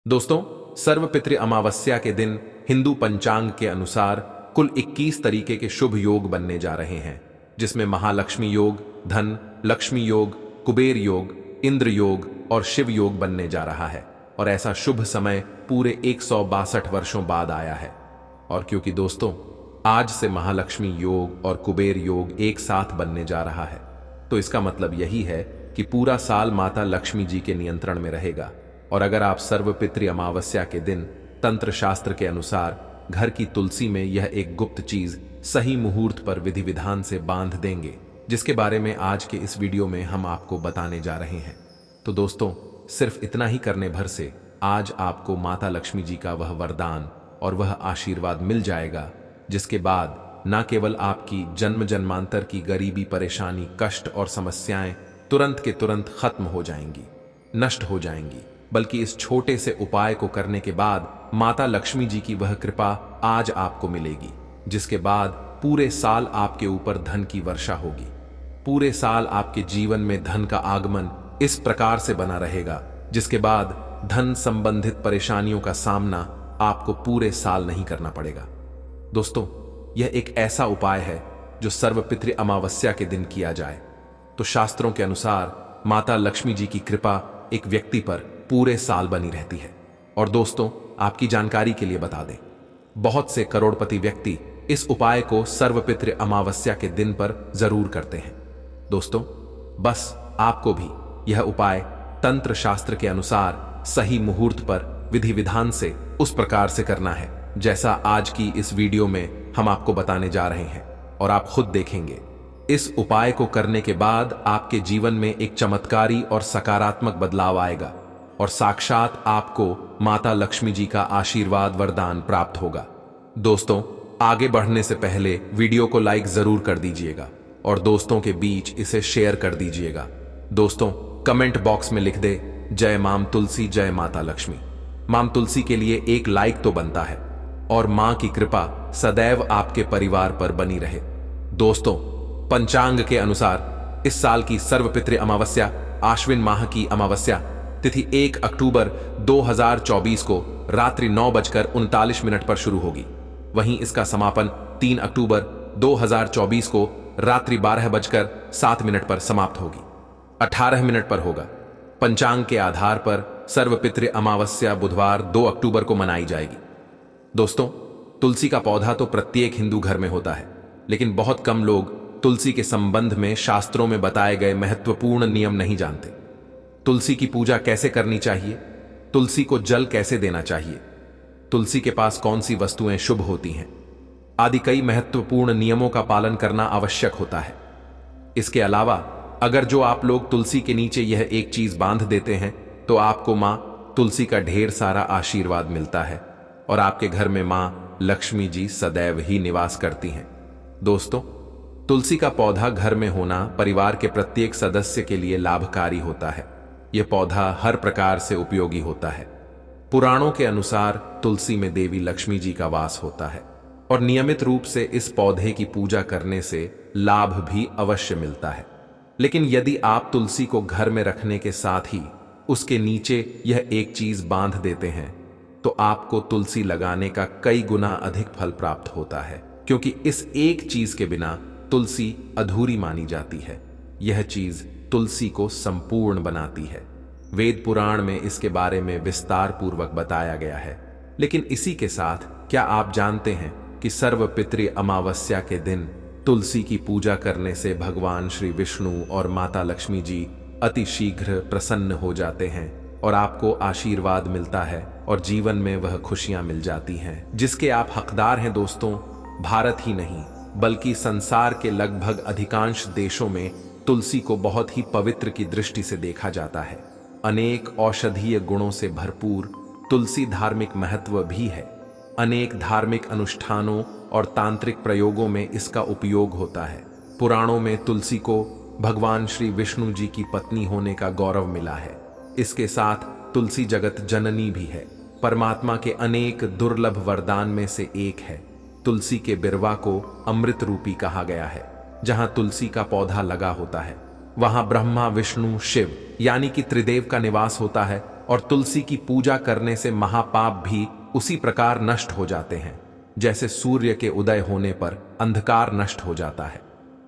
दोस्तों, सर्वपितृ अमावस्या के दिन हिंदू पंचांग के अनुसार कुल 21 तरीके के शुभ योग बनने जा रहे हैं, जिसमें महालक्ष्मी योग, धन लक्ष्मी योग, कुबेर योग, इंद्र योग और शिव योग बनने जा रहा है। और ऐसा शुभ समय पूरे 162 वर्षों बाद आया है। और क्योंकि दोस्तों आज से महालक्ष्मी योग और कुबेर योग एक साथ बनने जा रहा है, तो इसका मतलब यही है कि पूरा साल माता लक्ष्मी जी के नियंत्रण में रहेगा। और अगर आप सर्वपितृ अमावस्या के दिन तंत्र शास्त्र के अनुसार घर की तुलसी में यह एक गुप्त चीज सही मुहूर्त पर विधि विधान से बांध देंगे, जिसके बारे में आज के इस वीडियो में हम आपको बताने जा रहे हैं, तो दोस्तों सिर्फ इतना ही करने भर से आज आपको माता लक्ष्मी जी का वह वरदान और वह आशीर्वाद मिल जाएगा, जिसके बाद न केवल आपकी जन्म जन्मांतर की गरीबी, परेशानी, कष्ट और समस्याएं तुरंत के तुरंत खत्म हो जाएंगी, नष्ट हो जाएंगी, बल्कि इस छोटे से उपाय को करने के बाद माता लक्ष्मी जी की वह कृपा आज आपको मिलेगी, जिसके बाद पूरे साल आपके ऊपर धन की वर्षा होगी। पूरे साल आपके जीवन में धन का आगमन इस प्रकार से बना रहेगा, जिसके बाद धन संबंधित परेशानियों का सामना आपको पूरे साल नहीं करना पड़ेगा। दोस्तों, यह एक ऐसा उपाय है जो सर्वपितृ अमावस्या के दिन किया जाए तो शास्त्रों के अनुसार माता लक्ष्मी जी की कृपा एक व्यक्ति पर पूरे साल बनी रहती है। और दोस्तों, आपकी जानकारी के लिए बता दें, बहुत से करोड़पति व्यक्ति इस उपाय को सर्वपितृ अमावस्या के दिन पर जरूर करते हैं। दोस्तों, बस आपको भी यह उपाय तंत्र शास्त्र के अनुसार सही मुहूर्त पर विधि विधान से उस प्रकार से करना है जैसा आज की इस वीडियो में हम आपको बताने जा रहे हैं। और आप खुद देखेंगे, इस उपाय को करने के बाद आपके जीवन में एक चमत्कारी और सकारात्मक बदलाव आएगा और साक्षात आपको माता लक्ष्मी जी का आशीर्वाद वरदान प्राप्त होगा। दोस्तों, आगे बढ़ने से पहले वीडियो को लाइक जरूर कर दीजिएगा और दोस्तों के बीच इसे शेयर कर दीजिएगा। दोस्तों, कमेंट बॉक्स में लिख दे जय माम तुलसी, जय माता लक्ष्मी। माम तुलसी के लिए एक लाइक तो बनता है और मां की कृपा सदैव आपके परिवार पर बनी रहे। दोस्तों, पंचांग के अनुसार इस साल की सर्वपितृ अमावस्या आश्विन माह की अमावस्या तिथि 1 अक्टूबर 2024 को रात्रि 9:39 पर शुरू होगी। वहीं इसका समापन 3 अक्टूबर 2024 को रात्रि 12:07 पर समाप्त होगी, 18 मिनट पर होगा। पंचांग के आधार पर सर्वपितृ अमावस्या बुधवार 2 अक्टूबर को मनाई जाएगी। दोस्तों, तुलसी का पौधा तो प्रत्येक हिंदू घर में होता है, लेकिन बहुत कम लोग तुलसी के संबंध में शास्त्रों में बताए गए महत्वपूर्ण नियम नहीं जानते। तुलसी की पूजा कैसे करनी चाहिए, तुलसी को जल कैसे देना चाहिए, तुलसी के पास कौन सी वस्तुएं शुभ होती हैं, आदि कई महत्वपूर्ण नियमों का पालन करना आवश्यक होता है। इसके अलावा अगर जो आप लोग तुलसी के नीचे यह एक चीज बांध देते हैं तो आपको मां तुलसी का ढेर सारा आशीर्वाद मिलता है और आपके घर में मां लक्ष्मी जी सदैव ही निवास करती हैं। दोस्तों, तुलसी का पौधा घर में होना परिवार के प्रत्येक सदस्य के लिए लाभकारी होता है। यह पौधा हर प्रकार से उपयोगी होता है। पुराणों के अनुसार तुलसी में देवी लक्ष्मी जी का वास होता है और नियमित रूप से इस पौधे की पूजा करने से लाभ भी अवश्य मिलता है। लेकिन यदि आप तुलसी को घर में रखने के साथ ही उसके नीचे यह एक चीज बांध देते हैं तो आपको तुलसी लगाने का कई गुना अधिक फल प्राप्त होता है, क्योंकि इस एक चीज के बिना तुलसी अधूरी मानी जाती है। यह चीज तुलसी को संपूर्ण बनाती है। वेद पुराण में इसके बारे में विस्तार पूर्वक बताया गया है। लेकिन इसी के साथ क्या आप जानते हैं कि सर्वपितृ अमावस्या के दिन तुलसी की पूजा करने से भगवान श्री विष्णु और माता लक्ष्मी जी अति शीघ्र प्रसन्न हो जाते हैं और आपको आशीर्वाद मिलता है और जीवन में वह खुशियां मिल जाती हैं जिसके आप हकदार हैं। दोस्तों, भारत ही नहीं बल्कि संसार के लगभग अधिकांश देशों में तुलसी को बहुत ही पवित्र की दृष्टि से देखा जाता है। अनेक औषधीय गुणों से भरपूर तुलसी धार्मिक महत्व भी है। अनेक धार्मिक अनुष्ठानों और तांत्रिक प्रयोगों में इसका उपयोग होता है। पुराणों में तुलसी को भगवान श्री विष्णु जी की पत्नी होने का गौरव मिला है। इसके साथ तुलसी जगत जननी भी है। परमात्मा के अनेक दुर्लभ वरदान में से एक है। तुलसी के बिरवा को अमृत रूपी कहा गया है। जहां तुलसी का पौधा लगा होता है वहां ब्रह्मा, विष्णु, शिव यानी कि त्रिदेव का निवास होता है और तुलसी की पूजा करने से महापाप भी उसी प्रकार नष्ट हो जाते हैं जैसे सूर्य के उदय होने पर अंधकार नष्ट हो जाता है।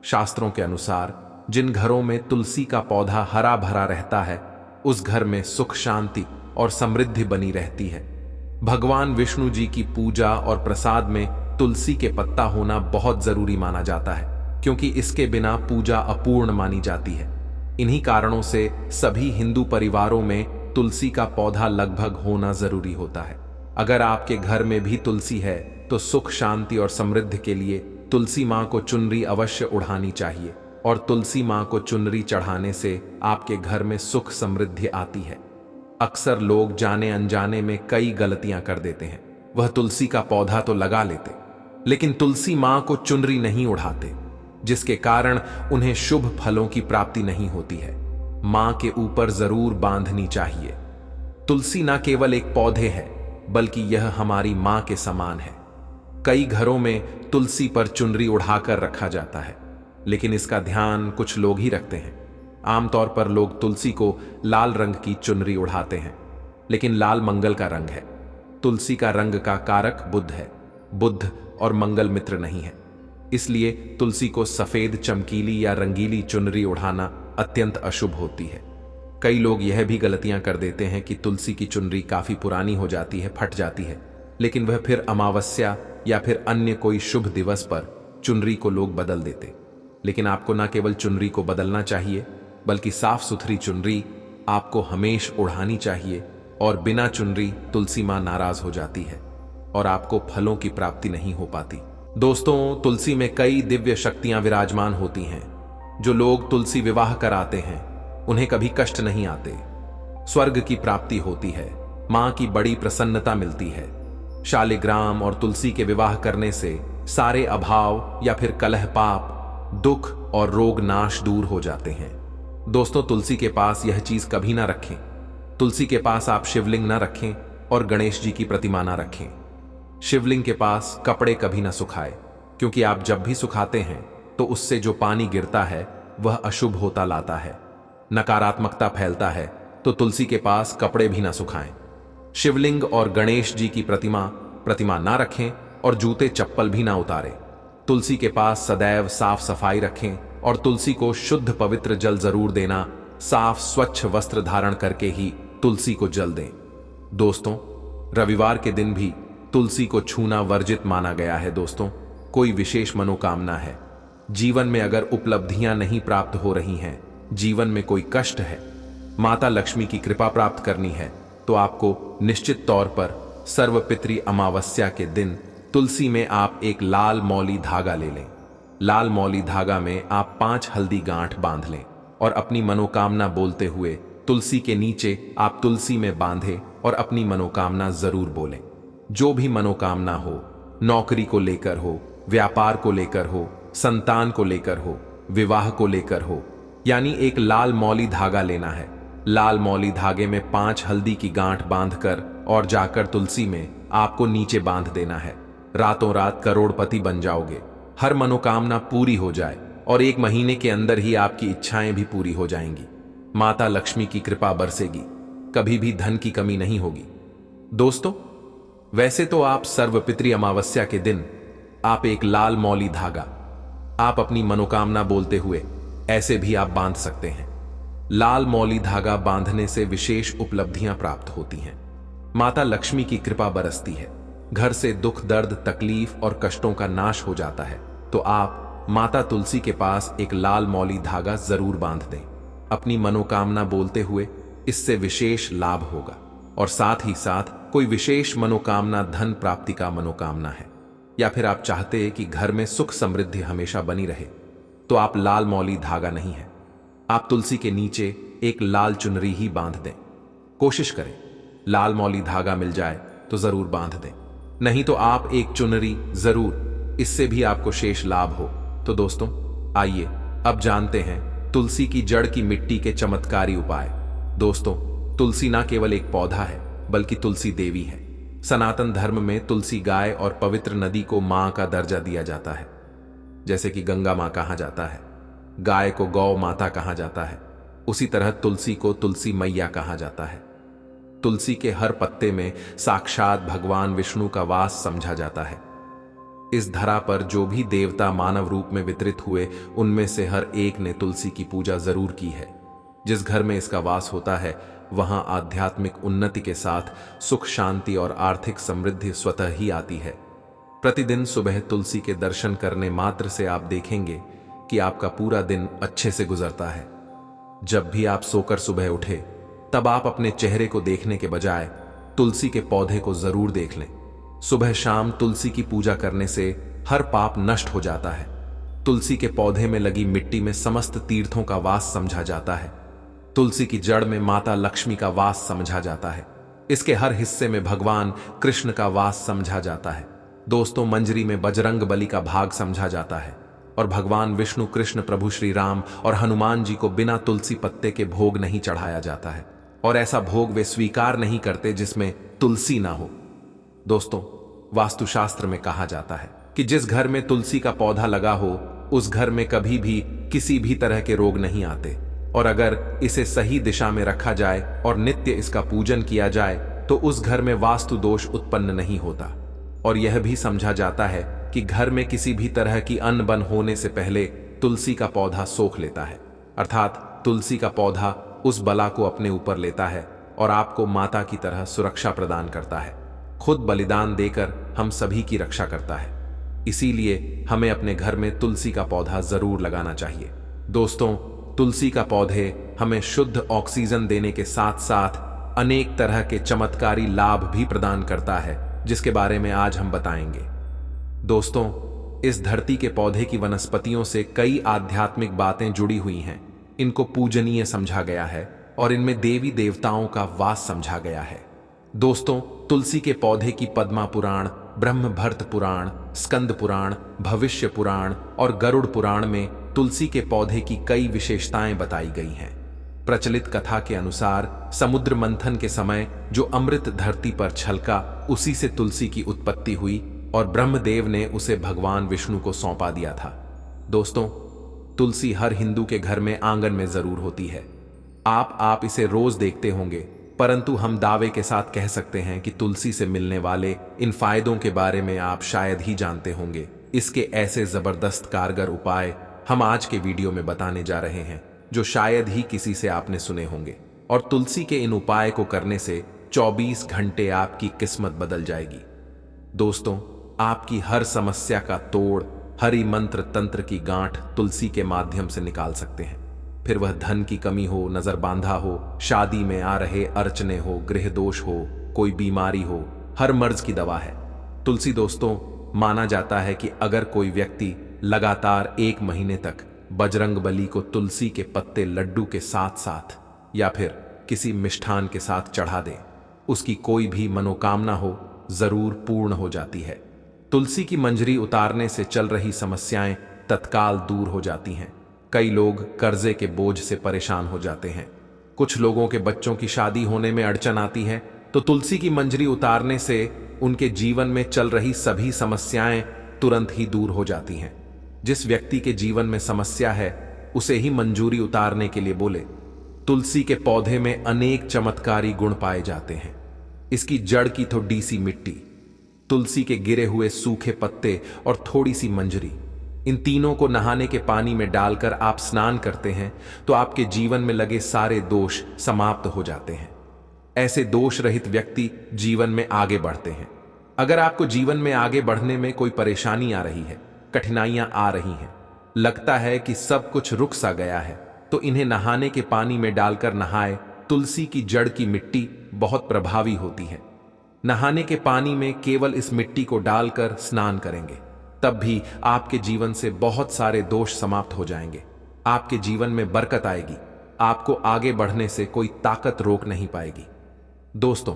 शास्त्रों के अनुसार जिन घरों में तुलसी का पौधा हरा भरा रहता है उस घर में सुख शांति और समृद्धि बनी रहती है। भगवान विष्णु जी की पूजा और प्रसाद में तुलसी के पत्ता होना बहुत जरूरी माना जाता है क्योंकि इसके बिना पूजा अपूर्ण मानी जाती है। इन्हीं कारणों से सभी हिंदू परिवारों में तुलसी का पौधा लगभग होना जरूरी होता है। अगर आपके घर में भी तुलसी है तो सुख शांति और समृद्धि के लिए तुलसी मां को चुनरी अवश्य उड़ानी चाहिए और तुलसी मां को चुनरी चढ़ाने से आपके घर में सुख समृद्धि आती है। अक्सर लोग जाने अनजाने में कई गलतियां कर देते हैं। वह तुलसी का पौधा तो लगा लेते लेकिन तुलसी मां को चुनरी नहीं उड़ाते, जिसके कारण उन्हें शुभ फलों की प्राप्ति नहीं होती है। मां के ऊपर जरूर बांधनी चाहिए। तुलसी न केवल एक पौधे है बल्कि यह हमारी मां के समान है। कई घरों में तुलसी पर चुनरी उड़ाकर रखा जाता है लेकिन इसका ध्यान कुछ लोग ही रखते हैं। आमतौर पर लोग तुलसी को लाल रंग की चुनरी उड़ाते हैं लेकिन लाल मंगल का रंग है। तुलसी का रंग का कारक बुध है। बुध और मंगल मित्र नहीं है, इसलिए तुलसी को सफेद चमकीली या रंगीली चुनरी उड़ाना अत्यंत अशुभ होती है। कई लोग यह भी गलतियां कर देते हैं कि तुलसी की चुनरी काफी पुरानी हो जाती है, फट जाती है, लेकिन वह फिर अमावस्या या फिर अन्य कोई शुभ दिवस पर चुनरी को लोग बदल देते। लेकिन आपको न केवल चुनरी को बदलना चाहिए बल्कि साफ सुथरी चुनरी आपको हमेशा उड़ानी चाहिए और बिना चुनरी तुलसी मां नाराज हो जाती है और आपको फलों की प्राप्ति नहीं हो पाती। दोस्तों, तुलसी में कई दिव्य शक्तियां विराजमान होती हैं। जो लोग तुलसी विवाह कराते हैं उन्हें कभी कष्ट नहीं आते, स्वर्ग की प्राप्ति होती है, मां की बड़ी प्रसन्नता मिलती है। शालिग्राम और तुलसी के विवाह करने से सारे अभाव या फिर कलह, पाप, दुख और रोग नाश दूर हो जाते हैं। दोस्तों, तुलसी के पास यह चीज कभी ना रखें। तुलसी के पास आप शिवलिंग ना रखें और गणेश जी की प्रतिमा ना रखें। शिवलिंग के पास कपड़े कभी ना सुखाए क्योंकि आप जब भी सुखाते हैं तो उससे जो पानी गिरता है वह अशुभ होता लाता है, नकारात्मकता फैलता है। तो तुलसी के पास कपड़े भी ना सुखाएं। शिवलिंग और गणेश जी की प्रतिमा ना रखें और जूते चप्पल भी ना उतारें। तुलसी के पास सदैव साफ सफाई रखें और तुलसी को शुद्ध पवित्र जल जरूर देना। साफ स्वच्छ वस्त्र धारण करके ही तुलसी को जल दें। दोस्तों, रविवार के दिन भी तुलसी को छूना वर्जित माना गया है। दोस्तों, कोई विशेष मनोकामना है, जीवन में अगर उपलब्धियां नहीं प्राप्त हो रही हैं, जीवन में कोई कष्ट है, माता लक्ष्मी की कृपा प्राप्त करनी है, तो आपको निश्चित तौर पर सर्वपितृ अमावस्या के दिन तुलसी में आप एक लाल मौली धागा ले लें। लाल मौली धागा में आप 5 हल्दी गांठ बांध लें और अपनी मनोकामना बोलते हुए तुलसी के नीचे आप तुलसी में बांधें और अपनी मनोकामना जरूर बोलें। जो भी मनोकामना हो, नौकरी को लेकर हो, व्यापार को लेकर हो, संतान को लेकर हो, विवाह को लेकर हो, यानी एक लाल मौली धागा लेना है। लाल मौली धागे में 5 हल्दी की गांठ बांधकर और जाकर तुलसी में आपको नीचे बांध देना है। रातों रात करोड़पति बन जाओगे, हर मनोकामना पूरी हो जाए और 1 महीने के अंदर ही आपकी इच्छाएं भी पूरी हो जाएंगी। माता लक्ष्मी की कृपा बरसेगी, कभी भी धन की कमी नहीं होगी। दोस्तों, वैसे तो आप सर्वपितृ अमावस्या के दिन आप एक लाल मौली धागा आप अपनी मनोकामना बोलते हुए ऐसे भी आप बांध सकते हैं। लाल मौली धागा बांधने से विशेष उपलब्धियां प्राप्त होती हैं, माता लक्ष्मी की कृपा बरसती है, घर से दुख दर्द तकलीफ और कष्टों का नाश हो जाता है। तो आप माता तुलसी के पास एक लाल मौली धागा जरूर बांध दें अपनी मनोकामना बोलते हुए। इससे विशेष लाभ होगा और साथ ही साथ कोई विशेष मनोकामना, धन प्राप्ति का मनोकामना है, या फिर आप चाहते हैं कि घर में सुख समृद्धि हमेशा बनी रहे, तो आप लाल मौली धागा नहीं है, आप तुलसी के नीचे एक लाल चुनरी ही बांध दें। कोशिश करें लाल मौली धागा मिल जाए तो जरूर बांध दें, नहीं तो आप एक चुनरी जरूर, इससे भी आपको शेष लाभ हो। तो दोस्तों, आइए अब जानते हैं तुलसी की जड़ की मिट्टी के चमत्कारी उपाय। दोस्तों, तुलसी ना केवल एक पौधा है बल्कि तुलसी देवी है। सनातन धर्म में तुलसी गाय और पवित्र नदी को मां का दर्जा दिया जाता है। जैसे कि गंगा मां कहा जाता है, गाय को गौ माता कहा जाता है, उसी तरह तुलसी को तुलसी मैया कहा जाता है। तुलसी के हर पत्ते में साक्षात भगवान विष्णु का वास समझा जाता है। इस धरा पर जो भी देवता मानव रूप में वितरित हुए, उनमें से हर एक ने तुलसी की पूजा जरूर की है। जिस घर में इसका वास होता है, वहां आध्यात्मिक उन्नति के साथ सुख, शांति और आर्थिक समृद्धि स्वतः ही आती है। प्रतिदिन सुबह तुलसी के दर्शन करने मात्र से आप देखेंगे कि आपका पूरा दिन अच्छे से गुजरता है। जब भी आप सोकर सुबह उठे, तब आप अपने चेहरे को देखने के बजाय तुलसी के पौधे को जरूर देख लें। सुबह शाम तुलसी की पूजा करने से हर पाप नष्ट हो जाता है। तुलसी के पौधे में लगी मिट्टी में समस्त तीर्थों का वास समझा जाता है। तुलसी की जड़ में माता लक्ष्मी का वास समझा जाता है। इसके हर हिस्से में भगवान कृष्ण का वास समझा जाता है। दोस्तों, मंजरी में बजरंग बली का भाग समझा जाता है और भगवान विष्णु, कृष्ण, प्रभु श्री राम और हनुमान जी को बिना तुलसी पत्ते के भोग नहीं चढ़ाया जाता है, और ऐसा भोग वे स्वीकार नहीं करते जिसमें तुलसी ना हो। दोस्तों, वास्तुशास्त्र में कहा जाता है कि जिस घर में तुलसी का पौधा लगा हो, उस घर में कभी भी किसी भी तरह के रोग नहीं आते, और अगर इसे सही दिशा में रखा जाए और नित्य इसका पूजन किया जाए तो उस घर में वास्तु दोष उत्पन्न नहीं होता। और यह भी समझा जाता है कि घर में किसी भी तरह की अनबन होने से पहले तुलसी का पौधा सोख लेता है, अर्थात तुलसी का पौधा उस बला को अपने ऊपर लेता है और आपको माता की तरह सुरक्षा प्रदान करता है। खुद बलिदान देकर हम सभी की रक्षा करता है। इसीलिए हमें अपने घर में तुलसी का पौधा जरूर लगाना चाहिए। दोस्तों, तुलसी का पौधे हमें शुद्ध ऑक्सीजन देने के साथ साथ अनेक तरह के चमत्कारी लाभ भी प्रदान करता है, जिसके बारे में आज हम बताएंगे। दोस्तों, इस धरती के पौधे की वनस्पतियों से कई आध्यात्मिक बातें जुड़ी हुई हैं। इनको पूजनीय समझा गया है और इनमें देवी देवताओं का वास समझा गया है। दोस्तों, तुलसी के पौधे की पद्मा पुराण, ब्रह्म भरत पुराण, स्कंद पुराण, भविष्य पुराण और गरुड़ पुराण में तुलसी के पौधे की कई विशेषताएं बताई गई हैं। प्रचलित कथा के अनुसार समुद्र मंथन के समय जो अमृत धरती पर छलका, उसी से तुलसी की उत्पत्ति हुई और ब्रह्मदेव ने उसे भगवान विष्णु को सौंपा दिया था। दोस्तों, तुलसी हर हिंदू के घर में आंगन में जरूर होती है। आप इसे रोज देखते होंगे, परंतु हम दावे के साथ कह सकते हैं कि तुलसी से मिलने वाले इन फायदों के बारे में आप शायद ही जानते होंगे। इसके ऐसे जबरदस्त कारगर उपाय हम आज के वीडियो में बताने जा रहे हैं, जो शायद ही किसी से आपने सुने होंगे। और तुलसी के इन उपाय को करने से 24 घंटे आपकी किस्मत बदल जाएगी। दोस्तों, आपकी हर समस्या का तोड़ हरि मंत्र तंत्र की गांठ तुलसी के माध्यम से निकाल सकते हैं। फिर वह धन की कमी हो, नजर बांधा हो, शादी में आ रहे अर्चने हो, गृह दोष हो, कोई बीमारी हो, हर मर्ज की दवा है तुलसी। दोस्तों, माना जाता है कि अगर कोई व्यक्ति लगातार 1 महीने तक बजरंग बली को तुलसी के पत्ते लड्डू के साथ साथ या फिर किसी मिष्ठान के साथ चढ़ा दे, उसकी कोई भी मनोकामना हो जरूर पूर्ण हो जाती है। तुलसी की मंजरी उतारने से चल रही समस्याएं तत्काल दूर हो जाती हैं। कई लोग कर्जे के बोझ से परेशान हो जाते हैं। कुछ लोगों के बच्चों की शादी होने में अड़चन आती है, तो तुलसी की मंजरी उतारने से उनके जीवन में चल रही सभी समस्याएं तुरंत ही दूर हो जाती हैं। जिस व्यक्ति के जीवन में समस्या है, उसे ही मंजूरी उतारने के लिए बोले। तुलसी के पौधे में अनेक चमत्कारी गुण पाए जाते हैं। इसकी जड़ की थोड़ी सी मिट्टी, तुलसी के गिरे हुए सूखे पत्ते और थोड़ी सी मंजरी, इन तीनों को नहाने के पानी में डालकर आप स्नान करते हैं तो आपके जीवन में लगे सारे दोष समाप्त हो जाते हैं। ऐसे दोष रहित व्यक्ति जीवन में आगे बढ़ते हैं। अगर आपको जीवन में आगे बढ़ने में कोई परेशानी आ रही है, कठिनाइयां आ रही हैं, लगता है कि सब कुछ रुक सा गया है, तो इन्हें नहाने के पानी में डालकर नहाए। तुलसी की जड़ की मिट्टी बहुत प्रभावी होती है। नहाने के पानी में केवल इस मिट्टी को डालकर स्नान करेंगे, तब भी आपके जीवन से बहुत सारे दोष समाप्त हो जाएंगे। आपके जीवन में बरकत आएगी। आपको आगे बढ़ने से कोई ताकत रोक नहीं पाएगी। दोस्तों,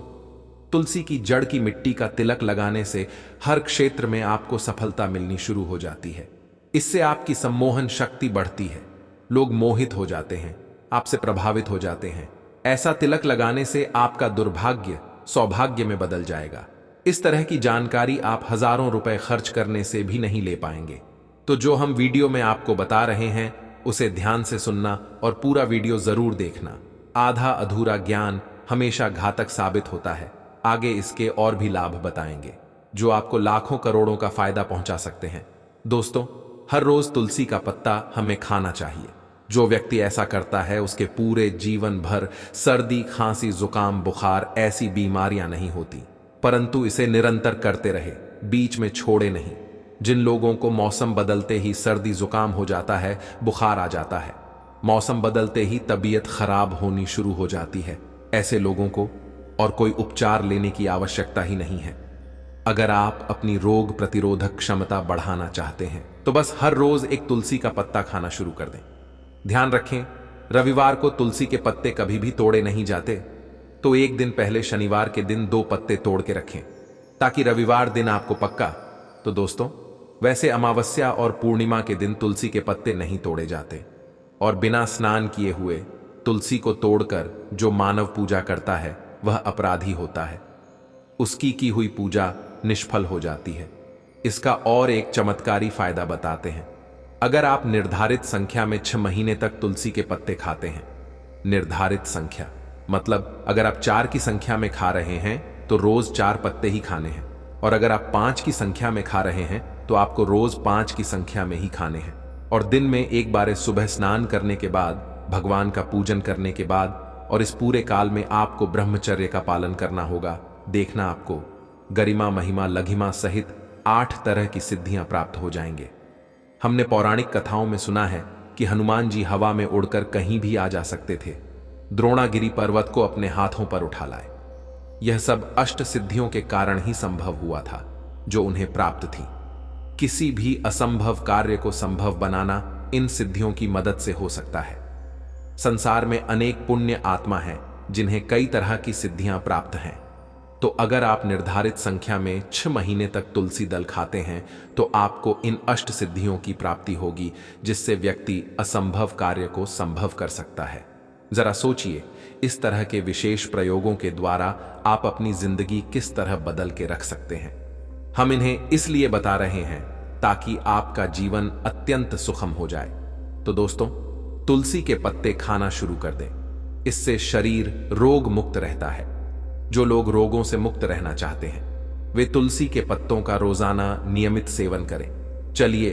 तुलसी की जड़ की मिट्टी का तिलक लगाने से हर क्षेत्र में आपको सफलता मिलनी शुरू हो जाती है। इससे आपकी सम्मोहन शक्ति बढ़ती है। लोग मोहित हो जाते हैं, आपसे प्रभावित हो जाते हैं। ऐसा तिलक लगाने से आपका दुर्भाग्य सौभाग्य में बदल जाएगा। इस तरह की जानकारी आप हजारों रुपए खर्च करने से भी नहीं ले पाएंगे। तो जो हम वीडियो में आपको बता रहे हैं, उसे ध्यान से सुनना और पूरा वीडियो जरूर देखना। आधा अधूरा ज्ञान हमेशा घातक साबित होता है। आगे इसके और भी लाभ बताएंगे जो आपको लाखों करोड़ों का फायदा पहुंचा सकते हैं। दोस्तों, हर रोज तुलसी का पत्ता हमें खाना चाहिए। जो व्यक्ति ऐसा करता है उसके पूरे जीवन भर सर्दी, खांसी, जुकाम, बुखार ऐसी बीमारियां नहीं होती, परंतु इसे निरंतर करते रहे, बीच में छोड़े नहीं। जिन लोगों को मौसम बदलते ही सर्दी जुकाम हो जाता है, बुखार आ जाता है, मौसम बदलते ही तबीयत खराब होनी शुरू हो जाती है, ऐसे लोगों को और कोई उपचार लेने की आवश्यकता ही नहीं है। अगर आप अपनी रोग प्रतिरोधक क्षमता बढ़ाना चाहते हैं तो बस हर रोज एक तुलसी का पत्ता खाना शुरू कर दें। ध्यान रखें, रविवार को तुलसी के पत्ते कभी भी तोड़े नहीं जाते, तो एक दिन पहले शनिवार के दिन 2 पत्ते तोड़ के रखें ताकि रविवार दिन आपको पक्का। तो दोस्तों, वैसे अमावस्या और पूर्णिमा के दिन तुलसी के पत्ते नहीं तोड़े जाते और बिना स्नान किए हुए तुलसी को तोड़कर जो मानव पूजा करता है वह अपराधी होता है, उसकी की हुई पूजा निष्फल हो जाती है। इसका और एक चमत्कारी फायदा बताते हैं। अगर आप निर्धारित संख्या में 6 महीने तक तुलसी के पत्ते खाते हैं, निर्धारित संख्या मतलब अगर आप 4 की संख्या में खा रहे हैं तो रोज 4 पत्ते ही खाने हैं, और अगर आप 5 की संख्या में खा रहे हैं तो आपको रोज 5 की संख्या में ही खाने हैं। और दिन में एक बार सुबह स्नान करने के बाद, भगवान का पूजन करने के बाद, और इस पूरे काल में आपको ब्रह्मचर्य का पालन करना होगा। देखना, आपको गरिमा, महिमा, लघिमा सहित 8 तरह की सिद्धियां प्राप्त हो जाएंगे। हमने पौराणिक कथाओं में सुना है कि हनुमान जी हवा में उड़कर कहीं भी आ जा सकते थे, द्रोणागिरी पर्वत को अपने हाथों पर उठा लाए। यह सब अष्ट सिद्धियों के कारण ही संभव हुआ था जो उन्हें प्राप्त थी। किसी भी असंभव कार्य को संभव बनाना इन सिद्धियों की मदद से हो सकता है। संसार में अनेक पुण्य आत्मा हैं जिन्हें कई तरह की सिद्धियां प्राप्त हैं। तो अगर आप निर्धारित संख्या में 6 महीने तक तुलसी दल खाते हैं तो आपको इन अष्ट सिद्धियों की प्राप्ति होगी, जिससे व्यक्ति असंभव कार्य को संभव कर सकता है। जरा सोचिए, इस तरह के विशेष प्रयोगों के द्वारा आप अपनी जिंदगी किस तरह बदल के रख सकते हैं। हम इन्हें इसलिए बता रहे हैं ताकि आपका जीवन अत्यंत सुखम हो जाए। तो दोस्तों, तुलसी के पत्ते खाना शुरू कर दें। इससे शरीर रोग मुक्त रहता है। जो लोग रोगों से मुक्त रहना चाहते हैं वे तुलसी के पत्तों का रोजाना नियमित सेवन करें। चलिए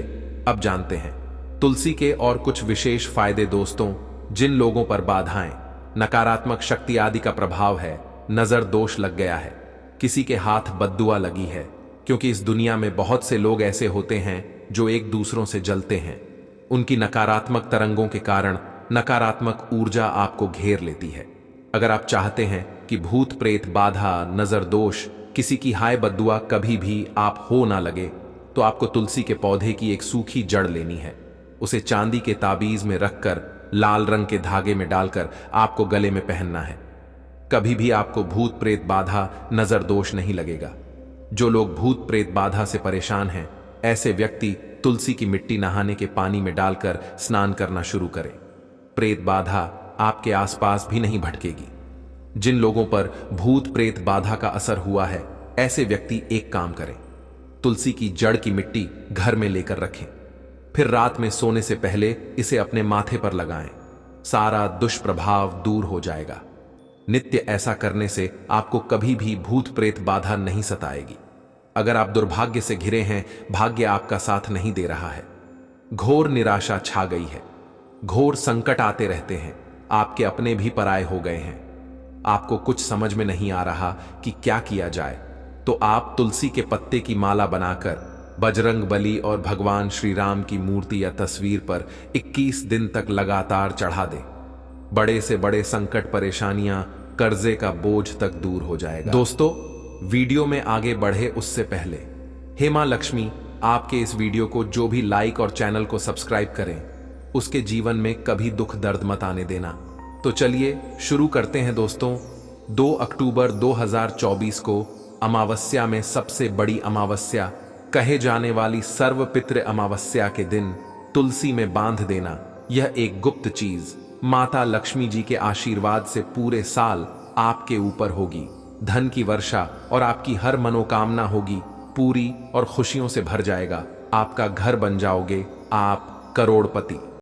अब जानते हैं तुलसी के और कुछ विशेष फायदे। दोस्तों, जिन लोगों पर बाधाएं, नकारात्मक शक्ति आदि का प्रभाव है, नजर दोष लग गया है, किसी के हाथ बद्दुआ लगी है, क्योंकि इस दुनिया में बहुत से लोग ऐसे होते हैं जो एक दूसरों से जलते हैं। उनकी नकारात्मक तरंगों के कारण नकारात्मक ऊर्जा आपको घेर लेती है। अगर आप चाहते हैं कि भूत प्रेत बाधा, नजर दोष, किसी की हाय बद्दुआ कभी भी आप हो ना लगे, तो आपको तुलसी के पौधे की एक सूखी जड़ लेनी है। उसे चांदी के ताबीज में रखकर लाल रंग के धागे में डालकर आपको गले में पहनना है। कभी भी आपको भूत प्रेत बाधा, नजर दोष नहीं लगेगा। जो लोग भूत प्रेत बाधा से परेशान हैं, ऐसे व्यक्ति तुलसी की मिट्टी नहाने के पानी में डालकर स्नान करना शुरू करें। प्रेत बाधा आपके आसपास भी नहीं भटकेगी। जिन लोगों पर भूत प्रेत बाधा का असर हुआ है, ऐसे व्यक्ति एक काम करें, तुलसी की जड़ की मिट्टी घर में लेकर रखें, फिर रात में सोने से पहले इसे अपने माथे पर लगाएं। सारा दुष्प्रभाव दूर हो जाएगा। नित्य ऐसा करने से आपको कभी भी भूत प्रेत बाधा नहीं सताएगी। अगर आप दुर्भाग्य से घिरे हैं, भाग्य आपका साथ नहीं दे रहा है, घोर निराशा छा गई है, घोर संकट आते रहते हैं, आपके अपने भी पराये हो गए हैं, आपको कुछ समझ में नहीं आ रहा कि क्या किया जाए, तो आप तुलसी के पत्ते की माला बनाकर बजरंग बली और भगवान श्री राम की मूर्ति या तस्वीर पर 21 दिन तक लगातार चढ़ा दें। बड़े से बड़े संकट, परेशानियां, कर्जे का बोझ तक दूर हो जाएगा। दोस्तों, वीडियो में आगे बढ़े उससे पहले हे मां लक्ष्मी आपके इस वीडियो को जो भी लाइक और चैनल को सब्सक्राइब करें, उसके जीवन में कभी दुख दर्द मत आने देना। तो चलिए शुरू करते हैं दोस्तों। 2 अक्टूबर 2024 को अमावस्या में सबसे बड़ी अमावस्या कहे जाने वाली सर्वपितृ अमावस्या के दिन तुलसी में बांध देना, यह एक गुप्त चीज माता लक्ष्मी जी के आशीर्वाद से पूरे साल आपके ऊपर होगी। धन की वर्षा और आपकी हर मनोकामना होगी पूरी और खुशियों से भर जाएगा। आपका घर बन जाओगे आप करोड़पति।